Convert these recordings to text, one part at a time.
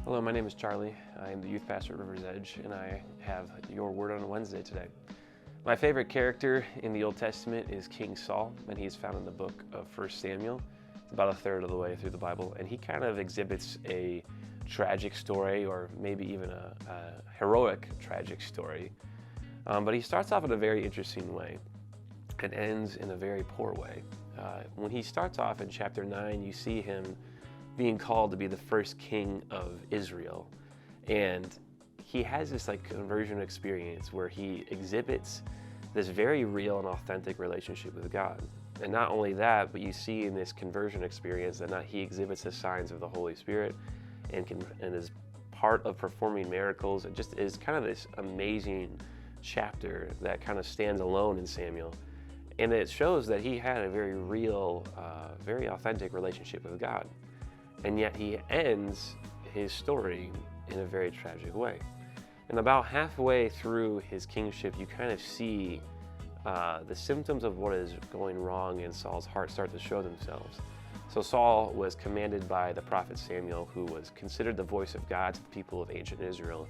Hello, my name is Charlie. I am the youth pastor at River's Edge, and I have your word on Wednesday today. My favorite character in the Old Testament is King Saul, and he's found in the book of 1 Samuel. It's about a third of the way through the Bible, and he kind of exhibits a tragic story, or maybe even a heroic tragic story. But he starts off in a very interesting way and ends in a very poor way. When he starts off in chapter 9, you see him being called to be the first king of Israel. And he has this conversion experience where he exhibits this very real and authentic relationship with God. And not only that, but you see in this conversion experience that he exhibits the signs of the Holy Spirit and is part of performing miracles. It just is kind of this amazing chapter that kind of stands alone in Samuel. And it shows that he had a very real, very authentic relationship with God. And yet he ends his story in a very tragic way. And about halfway through his kingship, you kind of see the symptoms of what is going wrong in Saul's heart start to show themselves. So Saul was commanded by the prophet Samuel, who was considered the voice of God to the people of ancient Israel,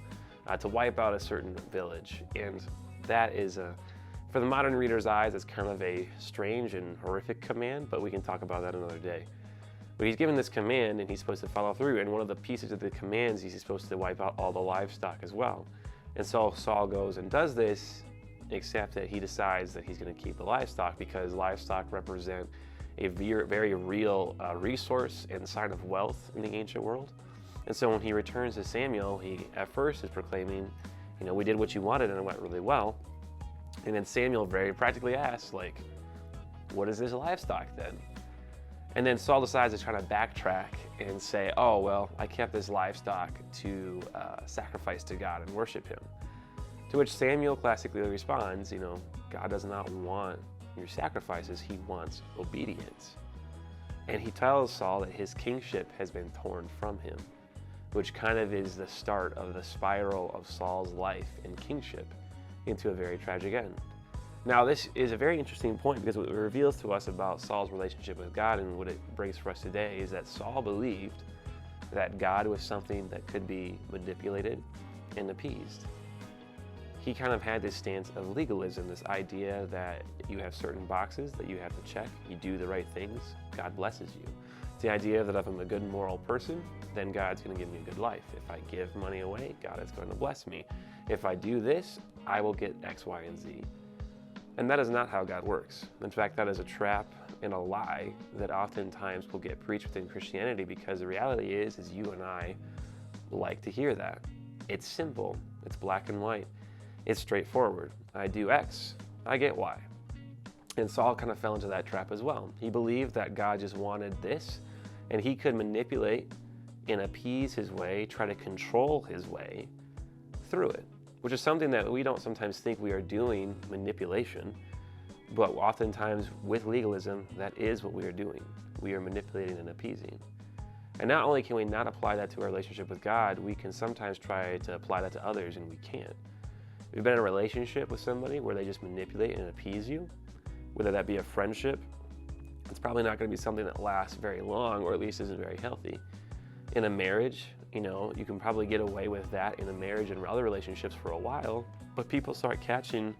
to wipe out a certain village. And that is, for the modern reader's eyes, it's kind of a strange and horrific command, but we can talk about that another day. But he's given this command and he's supposed to follow through. And one of the pieces of the commands, he's supposed to wipe out all the livestock as well. And so Saul goes and does this, except that he decides that he's going to keep the livestock because livestock represent a very real resource and sign of wealth in the ancient world. And so when he returns to Samuel, he at first is proclaiming, we did what you wanted and it went really well. And then Samuel very practically asks, what is this livestock then? And then Saul decides to try to backtrack and say, oh, well, I kept this livestock to sacrifice to God and worship him. To which Samuel classically responds, God does not want your sacrifices, he wants obedience. And he tells Saul that his kingship has been torn from him, which kind of is the start of the spiral of Saul's life and kingship into a very tragic end. Now, this is a very interesting point because what it reveals to us about Saul's relationship with God and what it brings for us today is that Saul believed that God was something that could be manipulated and appeased. He kind of had this stance of legalism, this idea that you have certain boxes that you have to check, you do the right things, God blesses you. It's the idea that if I'm a good moral person, then God's going to give me a good life. If I give money away, God is going to bless me. If I do this, I will get X, Y, and Z. And that is not how God works. In fact, that is a trap and a lie that oftentimes will get preached within Christianity because the reality is you and I like to hear that. It's simple, it's black and white, it's straightforward. I do X, I get Y. And Saul kind of fell into that trap as well. He believed that God just wanted this and he could manipulate and appease his way, try to control his way through it, which is something that we don't sometimes think we are doing, manipulation, but oftentimes with legalism, that is what we are doing. We are manipulating and appeasing. And not only can we not apply that to our relationship with God, we can sometimes try to apply that to others and we can't. If you've been in a relationship with somebody where they just manipulate and appease you, whether that be a friendship, it's probably not going to be something that lasts very long or at least isn't very healthy. In a marriage, you can probably get away with that in a marriage and other relationships for a while, but people start catching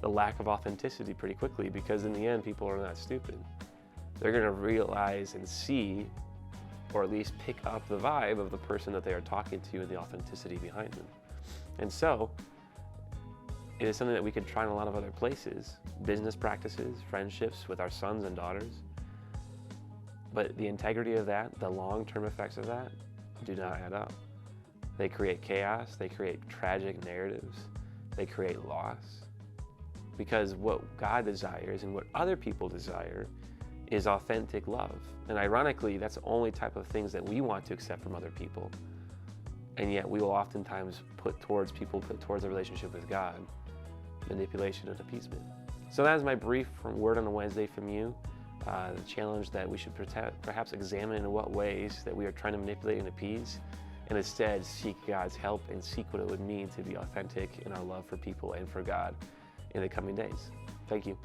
the lack of authenticity pretty quickly because in the end, people are not stupid. They're going to realize and see, or at least pick up the vibe of the person that they are talking to and the authenticity behind them. And so, it is something that we could try in a lot of other places, business practices, friendships with our sons and daughters. But the integrity of that, the long-term effects of that, do not add up. They create chaos, they create tragic narratives, they create loss. Because what God desires and what other people desire is authentic love. And ironically, that's the only type of things that we want to accept from other people. And yet we will oftentimes put towards a relationship with God, manipulation and appeasement. So that is my brief word on a Wednesday from you. The challenge that we should perhaps examine in what ways that we are trying to manipulate and appease, and instead seek God's help and seek what it would mean to be authentic in our love for people and for God in the coming days. Thank you.